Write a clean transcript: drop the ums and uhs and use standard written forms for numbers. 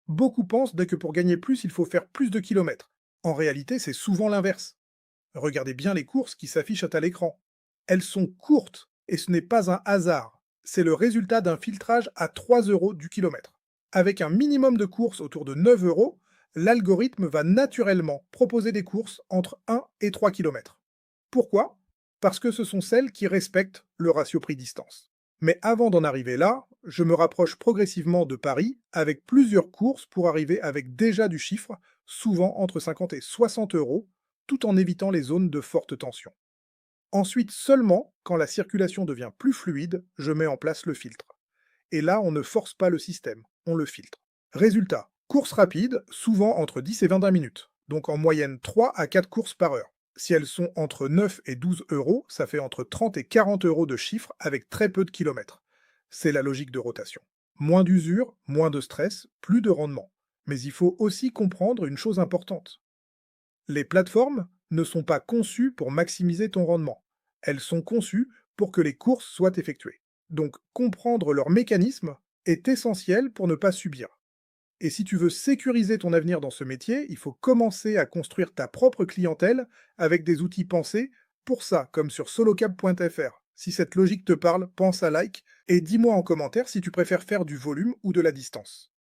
Beaucoup pensent dès que pour gagner plus, il faut faire plus de kilomètres. En réalité, c'est souvent l'inverse. Regardez bien les courses qui s'affichent à l'écran. Elles sont courtes et ce n'est pas un hasard. C'est le résultat d'un filtrage à 3 euros du kilomètre. Avec un minimum de courses autour de 9 euros, l'algorithme va naturellement proposer des courses entre 1 et 3 kilomètres. Pourquoi? Parce que ce sont celles qui respectent le ratio prix-distance. Mais avant d'en arriver là, je me rapproche progressivement de Paris avec plusieurs courses pour arriver avec déjà du chiffre, souvent entre 50 et 60 euros, tout en évitant les zones de forte tension. Ensuite, seulement quand la circulation devient plus fluide, je mets en place le filtre. Et là, on ne force pas le système, on le filtre. Résultat, course rapide, souvent entre 10 et 21 minutes, donc en moyenne 3 à 4 courses par heure. Si elles sont entre 9 et 12 euros, ça fait entre 30 et 40 euros de chiffre avec très peu de kilomètres. C'est la logique de rotation. Moins d'usure, moins de stress, plus de rendement. Mais il faut aussi comprendre une chose importante. Les plateformes ne sont pas conçues pour maximiser ton rendement. Elles sont conçues pour que les courses soient effectuées. Donc comprendre leur mécanisme est essentiel pour ne pas subir. Et si tu veux sécuriser ton avenir dans ce métier, il faut commencer à construire ta propre clientèle avec des outils pensés pour ça, comme sur solocab.fr. Si cette logique te parle, pense à like et dis-moi en commentaire si tu préfères faire du volume ou de la distance.